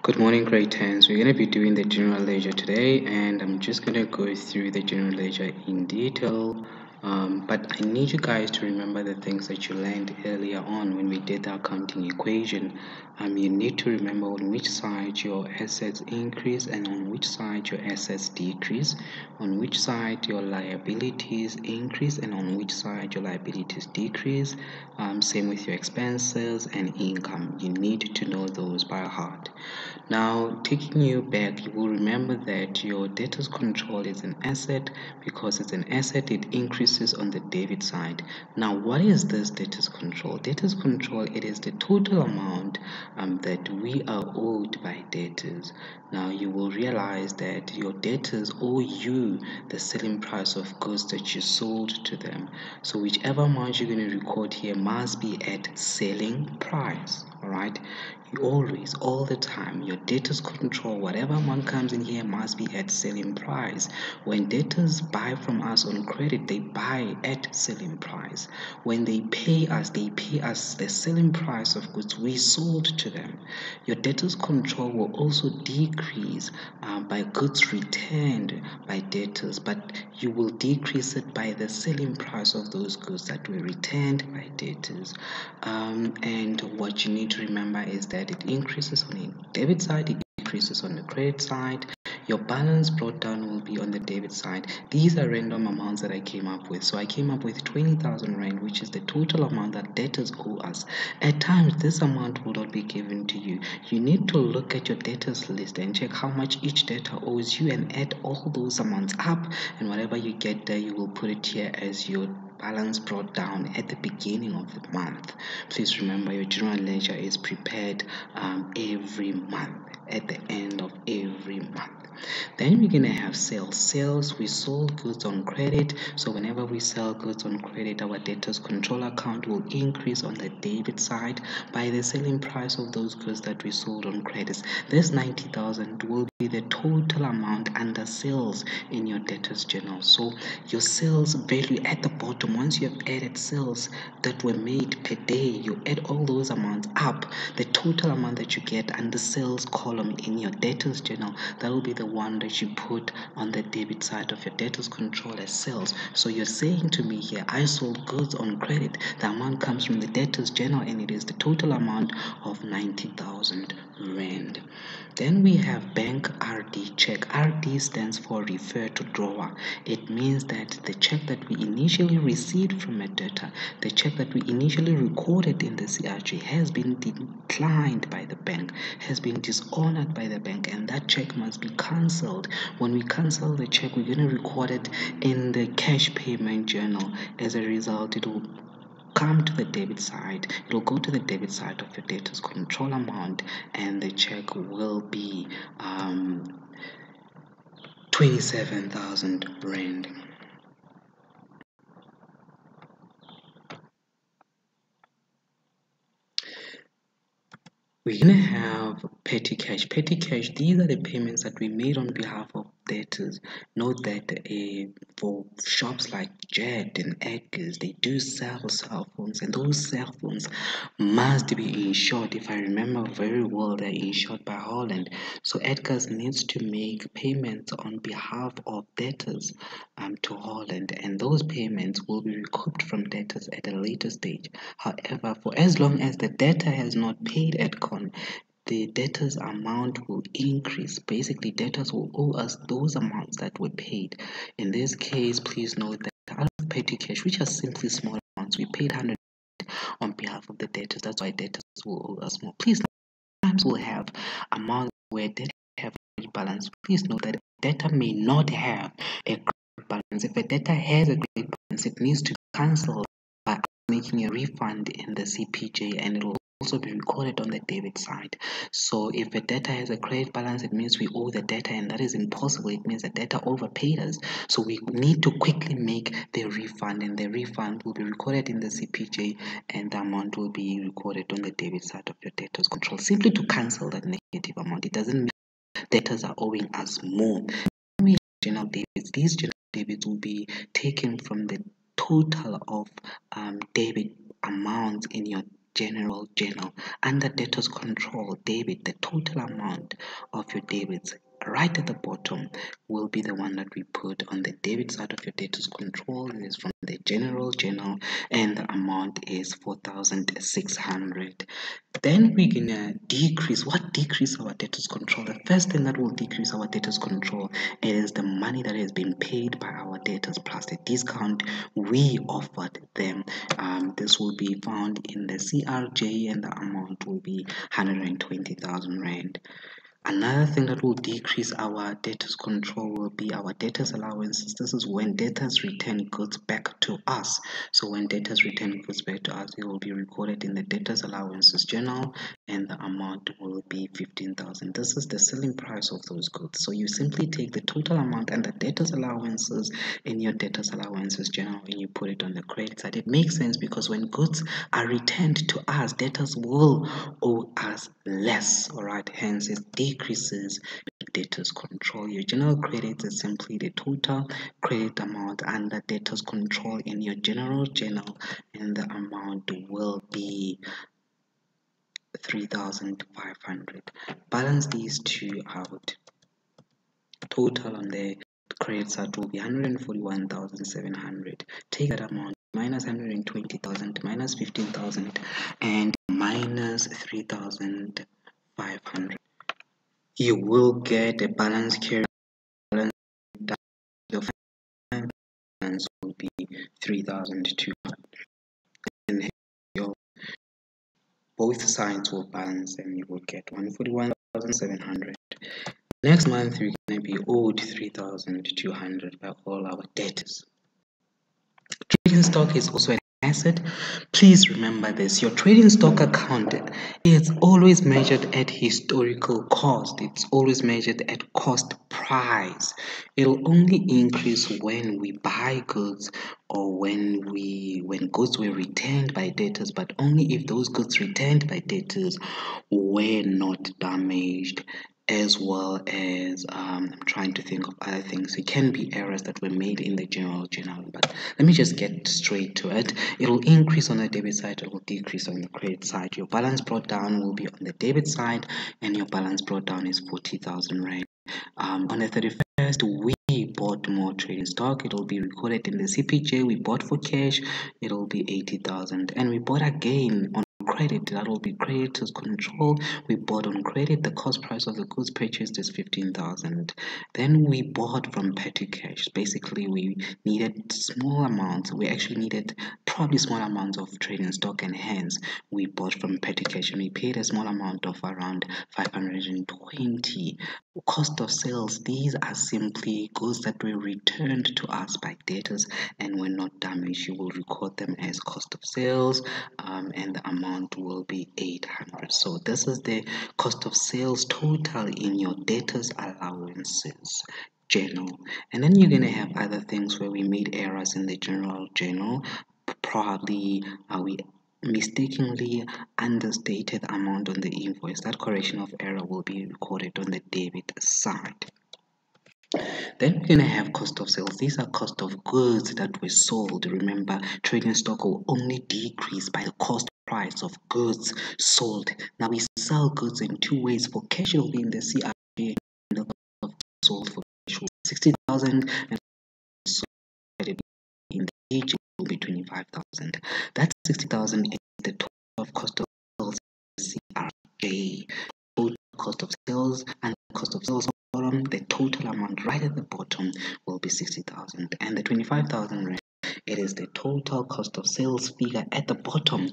Good morning, grade 10s. We're going to be doing the general ledger today, and I'm just going to go through the general ledger in detail. But I need you guys to remember the things that you learned earlier on when we did the accounting equation. You need to remember on which side your assets increase and on which side your assets decrease, on which side your liabilities increase and on which side your liabilities decrease. Same with your expenses and income. You need to know those by heart. Now, taking you back, you will remember that your debtors control is an asset. Because it's an asset, it increases on the debit side. Now, what is this debtors control? Debtors control, it is the total amount that we are owed by debtors. Now, you will realize that your debtors owe you the selling price of goods that you sold to them. So whichever amount you're going to record here must be at selling price. All right, you always, all the time, your debtors control, whatever amount comes in here must be at selling price. When debtors buy from us on credit, they buy at selling price. When they pay us the selling price of goods we sold to them. Your debtors control will also decrease by goods returned by debtors, but you will decrease it by the selling price of those goods that were returned by debtors. And what you need to remember is that it increases on the debit side, it decreases on the credit side. Your balance brought down will be on the debit side. These are random amounts that I came up with. So I came up with 20,000 Rand, which is the total amount that debtors owe us. At times, this amount will not be given to you. You need to look at your debtors list and check how much each debtor owes you and add all those amounts up. And whatever you get there, you will put it here as your balance brought down at the beginning of the month. Please remember your general ledger is prepared every month, at the end of every month. Then we're gonna have sales. Sales, we sold goods on credit. So whenever we sell goods on credit, our debtors control account will increase on the debit side by the selling price of those goods that we sold on credits. This 90,000 will be the total amount under sales in your debtors journal. So your sales value at the bottom, once you have added sales that were made per day, you add all those amounts up. The total amount that you get under sales column in your debtors journal, that will be the one that you put on the debit side of your debtors control as sales. So you're saying to me here, I sold goods on credit. The amount comes from the debtors journal and it is the total amount of 90,000 Rand. Then we have bank RD check. RD stands for refer to drawer. It means that the check that we initially received from a debtor, the check that we initially recorded in the CRJ has been declined by the bank, has been dishonored by the bank, and that check must be cancelled. When we cancel the check, we're going to record it in the cash payment journal. As a result, it will come to the debit side. It will go to the debit side of your debtors control amount, and the check will be 27,000 Rand. We're gonna have petty cash. Petty cash, these are the payments that we made on behalf of debtors. Note that for shops like Jet and Edgar's, they do sell cell phones, and those cell phones must be insured. If I remember very well, they're insured by Holland. So Edgar's needs to make payments on behalf of debtors to Holland, and those payments will be recouped from debtors at a later stage. However, for as long as the debtor has not paid Edcon, the debtors amount will increase. Basically, debtors will owe us those amounts that were paid. In this case, please note that out of petty cash, which are simply small amounts, we paid 100 on behalf of the debtors. That's why debtors will owe us more. Please note, sometimes we'll have amounts where debtors have a credit balance. Please note that debtor may not have a credit balance. If a debtor has a credit balance, it needs to be cancelled by making a refund in the CPJ, and it will also be recorded on the debit side. So if a debtor has a credit balance, it means we owe the debtor, and that is impossible. It means the debtor overpaid us. So we need to quickly make the refund, and the refund will be recorded in the CPJ, and the amount will be recorded on the debit side of your debtors control, simply to cancel that negative amount. It doesn't mean debtors are owing us more. We have general debits. These general debits will be taken from the total of debit amounts in your general journal. Under debtors control debit, the total amount of your debits right at the bottom will be the one that we put on the debit side of your debtors control. It is from the general journal and the amount is 4,600. Then we're gonna decrease. What decrease our debtors control? The first thing that will decrease our debtors control is the money that has been paid by our debtors plus the discount we offered them. This will be found in the CRJ and the amount will be 120,000 rand. Another thing that will decrease our debtors control will be our debtors allowances. This is when debtors return goods back to us. So when debtors return goods back to us, it will be recorded in the debtors allowances journal and the amount will be 15,000. This is the selling price of those goods. So you simply take the total amount and the debtors allowances in your debtors allowances journal and you put it on the credit side. It makes sense because when goods are returned to us, debtors will owe us less. All right, hence it decreases debtors control. Your general credit is simply the total credit amount under debtors control in your general journal and the amount will be 3,500. Balance these two out. Total on the credit side will be 141,700. Take that amount minus 120,000 minus 15,000 and minus 3,500. You will get a balance carry. Your balance will be 3,200 and your both sides will balance and you will get 141,700. Next month we're going to be owed 3,200 by all our debtors. Trading stock is also an asset. Please remember this. Your trading stock account is always measured at historical cost. It's always measured at cost price. It'll only increase when we buy goods or when goods were returned by debtors, but only if those goods returned by debtors were not damaged, as well as I'm trying to think of other things. It can be errors that were made in the general journal, but let me just get straight to it. It will increase on the debit side, it will decrease on the credit side. Your balance brought down will be on the debit side and your balance brought down is 40,000 rand. On the 31st we bought more trading stock. It will be recorded in the CPJ. We bought for cash, it will be 80,000 and we bought again on credit. That will be creditors control. We bought on credit. The cost price of the goods purchased is 15,000. Then we bought from petty cash. Basically we needed small amounts. We actually needed probably small amounts of trading stock and hence we bought from petty cash and we paid a small amount of around 520. Cost of sales, these are simply goods that were returned to us by debtors and were not damaged. You will record them as cost of sales and the amount will be 800. So this is the cost of sales total in your debtors allowances journal. And then you're going to have other things where we made errors in the general journal. Probably we mistakenly understated amount on the invoice. That correction of error will be recorded on the debit side. Then we're going to have cost of sales. These are cost of goods that were sold. Remember, trading stock will only decrease by the cost price of goods sold. Now we sell goods in two ways. For cash, it will be in the CRJ and the cost of sold for cash will be 60,000 and sold in the age will be 25,000. That 60,000 is the total of cost of sales in the CRJ. Total cost of sales and cost of sales bottom, the total amount right at the bottom will be 60,000 and the 25,000 rand, it is the total cost of sales figure at the bottom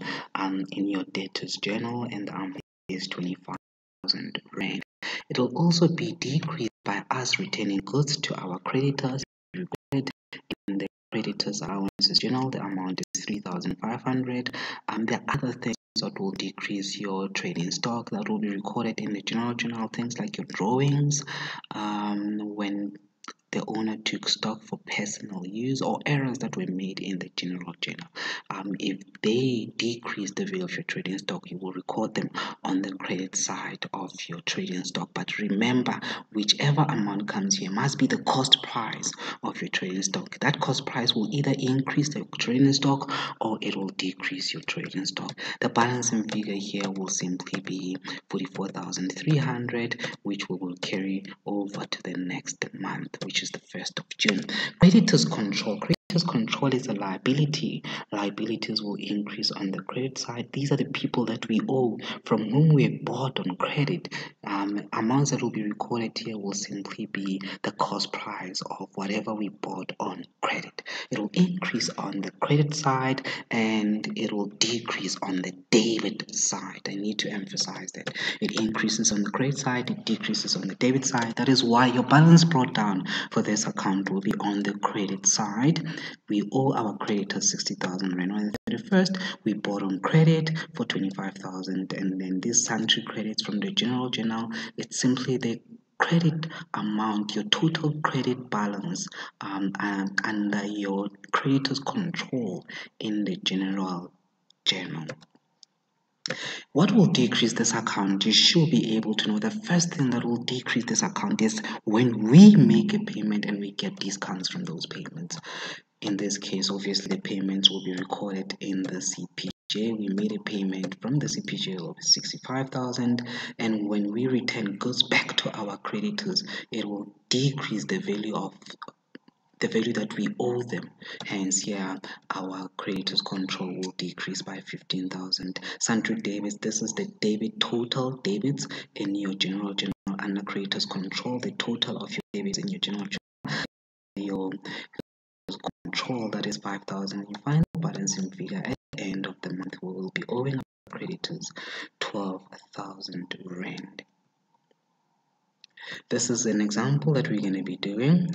in your debtors journal and the amount is 25,000 rand. It will also be decreased by us returning goods to our creditors. Recorded in the creditors allowances journal, the amount is 3,500. There are other things that will decrease your trading stock that will be recorded in the general journal, things like your drawings when the owner took stock for personal use or errors that were made in the general journal. If they decrease the value of your trading stock, you will record them on the credit side of your trading stock. But remember, whichever amount comes here must be the cost price of your trading stock. That cost price will either increase the trading stock or it will decrease your trading stock. The balancing figure here will simply be 44,300, which we will carry over to the next month, which is the 1st of June. Creditors control. Creditors control is a liability. Liabilities will increase on the credit side. These are the people that we owe, from whom we bought on credit. Amounts that will be recorded here will simply be the cost price of whatever we bought on credit. It will increase on the credit side and it will decrease on the debit side. I need to emphasize that. It increases on the credit side, it decreases on the debit side. That is why your balance brought down for this account will be on the credit side. We owe our creditors 60,000 rand on the 31st. We bought on credit for 25,000, and then these sundry credits from the general journal, it's simply the credit amount, your total credit balance under your creditors control in the general journal. What will decrease this account? You should be able to know the first thing that will decrease this account is when we make a payment and we get discounts from those payments. In this case, obviously, the payments will be recorded in the CPJ. We made a payment from the CPJ of 65,000, and when we return goods back to our creditors, it will decrease the value that we owe them. Hence, here our creditors control will decrease by 15,000. Sundry debits. This is the debit total debits in your general journal under creditors control. The total of your debits in your general journal. Your control, that is 5,000. You find the balancing figure at the end of the month. We will be owing our creditors 12,000 rand. This is an example that we're going to be doing.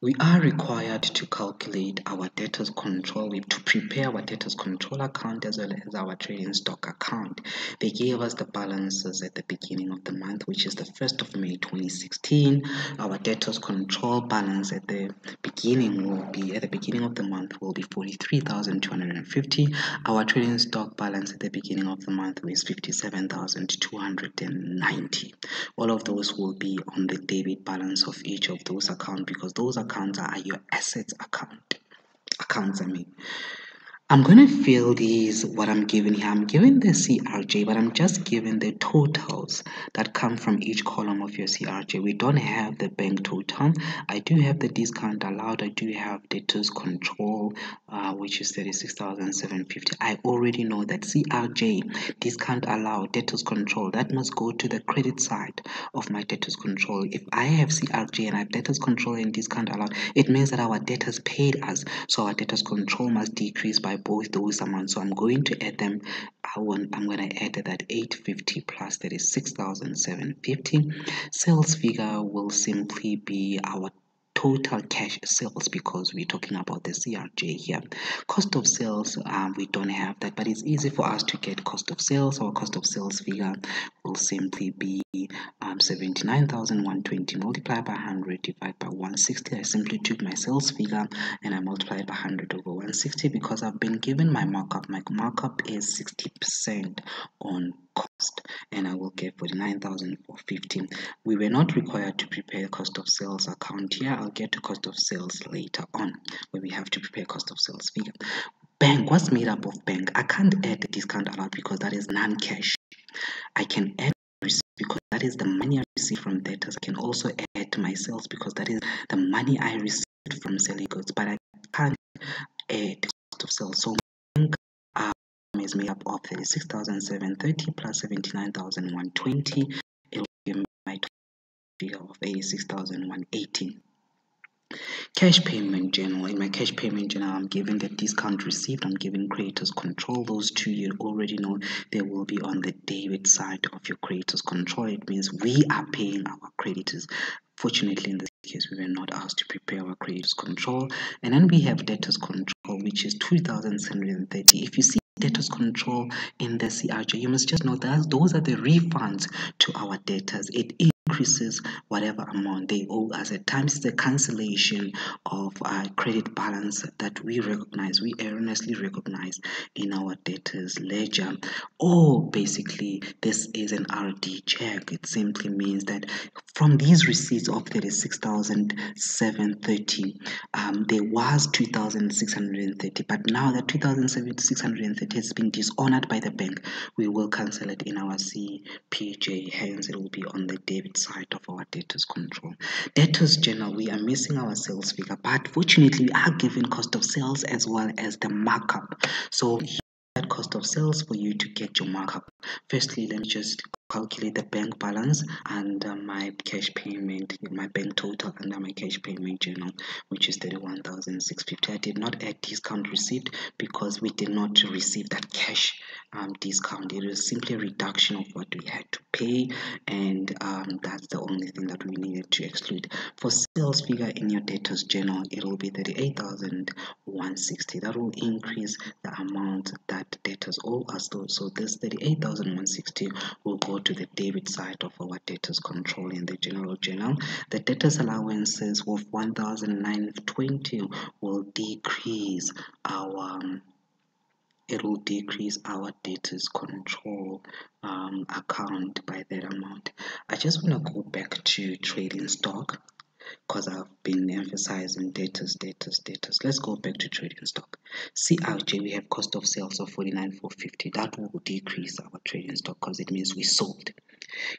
We are required to calculate our debtors control, to prepare our debtors control account as well as our trading stock account. They gave us the balances at the beginning of the month, which is the 1st of May 2016. Our debtors control balance at the beginning of the month will be 43,250. Our trading stock balance at the beginning of the month is 57,290. All of those will be on the debit balance of each of those accounts, because those accounts are your assets accounts. I'm going to fill these, what I'm giving here. I'm giving the CRJ, but I'm just giving the totals that come from each column of your CRJ. We don't have the bank total. I do have the discount allowed. I do have debtors control, which is 36,750. I already know that CRJ, discount allowed, debtors control, that must go to the credit side of my debtors control. If I have CRJ and I have debtors control and discount allowed, it means that our debtors paid us, so our debtors control must decrease by both those amounts. So I'm going to add them. I'm going to add that 850 plus 36,750. Sales figure will simply be our total cash sales, because we're talking about the CRJ here. Cost of sales, we don't have that, but it's easy for us to get cost of sales. Our cost of sales figure will simply be 79,120 multiplied by 100 divided by 160. I simply took my sales figure and I multiplied by 100 over 160 because I've been given my markup. My markup is 60% on cost, and I will get 49,450. We were not required to prepare cost of sales account here. I'll get to cost of sales later on, where we have to prepare cost of sales figure. Bank, what's made up of bank? I can't add the discount allowed because that is non-cash. I can add receipt because that is the money I received from debtors. I can also add my sales because that is the money I received from selling goods, but I can't add cost of sales. So bank is made up of 36,730 plus 79,120. It will give me my total figure of 86,118. Cash payment journal. In my cash payment journal, I'm giving the discount received, I'm giving creditors control. Those two you already know, they will be on the debit side of your creditors control. It means we are paying our creditors. Fortunately, in this case, we were not asked to prepare our creditors control. And then we have debtors control, which is 2,730. If you see debtors control in the CRJ, you must just know that those are the refunds to our debtors. It decreases whatever amount they owe us at times the cancellation of credit balance that we erroneously recognize in our debtors ledger. Or basically this is an RD check. It simply means that from these receipts of 36,730, there was 2,630, but now that 2,630 has been dishonored by the bank, we will cancel it in our CPJ. Hence, it will be on the debit side of our debtors control. Debtors journal, we are missing our sales figure, but fortunately, we are given cost of sales as well as the markup. So that cost of sales for you to get your markup. Firstly, let me just calculate the bank balance and my cash payment, my bank total under my cash payment journal, which is 31,650. I did not add discount receipt because we did not receive that cash discount. It was simply a reduction of what we had to pay, and that's the only thing that we needed to exclude. For sales figure in your debtors journal, it will be 38,160. That will increase the amount that debtors owe us. So this 38,160 will go to the debit side of our debtors control in the general journal. The debtors allowances of 1,920 will decrease our debtors control account by that amount. I just want to go back to trading stock because I've been emphasizing debtors. Let's go back to trading stock. CRJ, we have cost of sales of 49,450. That will decrease our trading stock because it means we sold.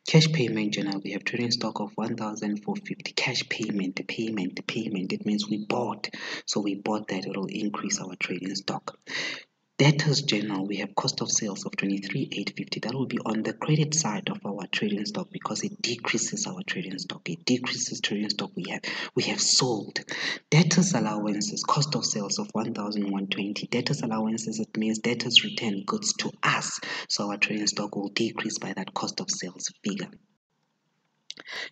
Cash payment journal, we have trading stock of 1,450. Cash payment. It means we bought. So we bought that, it will increase our trading stock. Debtors journal, we have cost of sales of 23,850. That will be on the credit side of our trading stock because it decreases our trading stock. It decreases trading stock we have sold. Debtors allowances, cost of sales of 1,120. Debtors allowances, it means debtors return goods to us. So our trading stock will decrease by that cost of sales figure.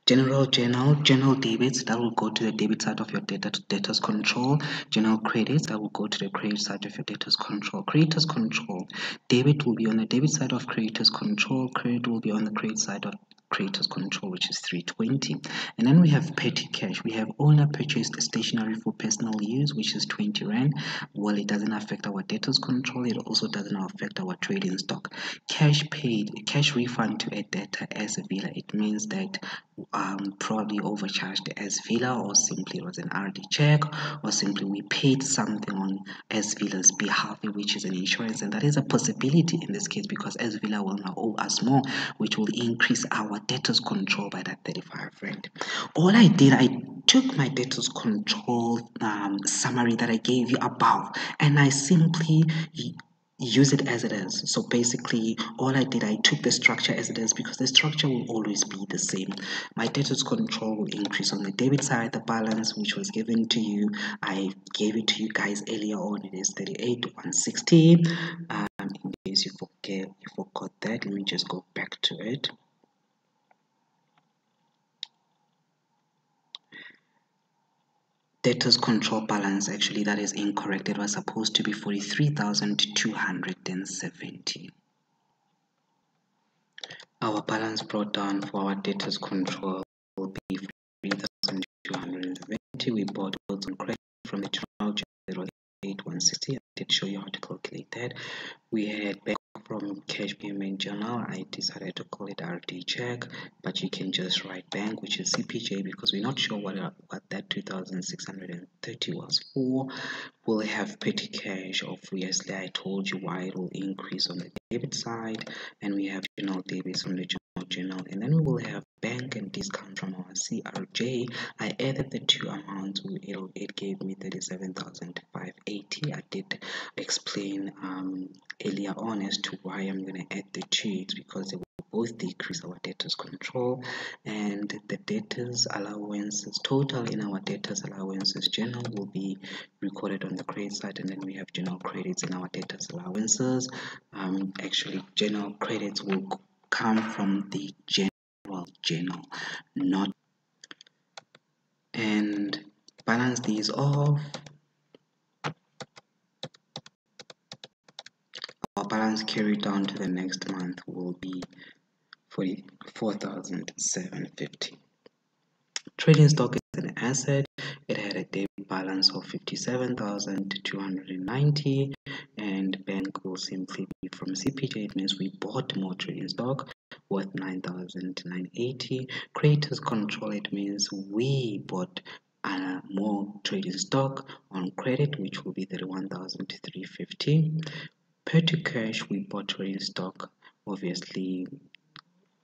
General debits, that will go to the debit side of your debtors control. General credits, that will go to the credit side of your debtors control. Creditors control, debit will be on the debit side of creditors control. Credit will be on the credit side of creditors control, which is 320. And then we have petty cash. We have owner purchased stationery for personal use, which is 20 rand. Well, it doesn't affect our debtors control. It also doesn't affect our trading stock. Cash paid, cash refund to a debtor as a villa. It means that probably overcharged as villa, or simply it was an RD check, or simply we paid something on as villa's behalf, which is an insurance, and that is a possibility in this case because as villa will now owe us more, which will increase our debtors control by that 35 rand. All I did, I took my debtors control summary that I gave you above, and I simply use it as it is. So basically all I did, I took the structure as it is because the structure will always be the same. My debtors control will increase on the debit side. The balance which was given to you, I gave it to you guys earlier on, it is 38,160. In case you forgot that, let me just go back to it. Debtors control balance, actually that is incorrect. It was supposed to be 43,270. Our balance brought down for our debtors control will be 3,270. We bought goods on credit from the General 08,160. I did show you how to calculate that. We had back from cash payment journal. I decided to call it RD check, but you can just write bank, which is CPJ, because we're not sure what that 2,630 was for. We'll have petty cash. Obviously, I told you why it will increase on the debit side, and we have general debits from the journal, and then we will have bank and discount from our CRJ. I added the two amounts. It gave me 37,580. I did explain earlier on as to why I'm going to add the two. It's because they will both decrease our debtors control, and the debtors allowances total in our debtors allowances journal will be recorded on the credit side, and then we have general credits in our debtors allowances. Actually general credits will come from the general journal, not, and balance these off. Our balance carried down to the next month will be 44,750. Trading stock is an asset. It had a daily balance of 57,290, and bank will simply be from CPJ. It means we bought more trading stock worth 9,980. Creators control, it means we bought more trading stock on credit, which will be 31,350. Petty cash, we bought trading stock, obviously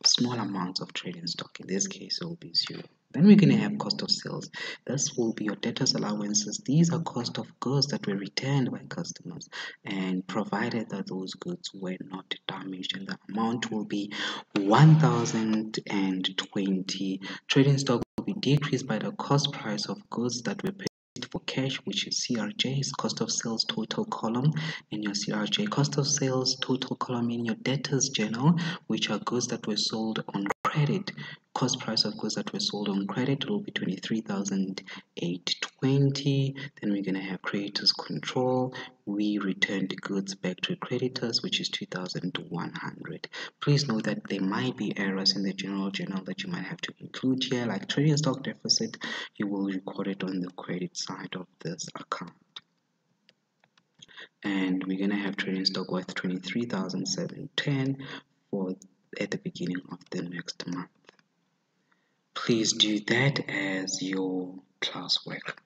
small amounts of trading stock. In this case, it will be 0. Then we're going to have cost of sales. This will be your debtors allowances. These are cost of goods that were returned by customers, and provided that those goods were not damaged, and the amount will be 1,020. Trading stock will be decreased by the cost price of goods that were paid for cash, which is CRJ, is cost of sales total column in your CRJ, cost of sales total column in your debtors journal, which are goods that were sold on credit. Cost price of goods that were sold on credit will be 23,820. Then we're going to have creditors control. We returned goods back to creditors, which is 2,100. Please note that there might be errors in the general journal that you might have to include here, like trading stock deficit. You will record it on the credit side of this account. And we're going to have trading stock worth 23,710 for at the beginning of the next month. Please do that as your classwork.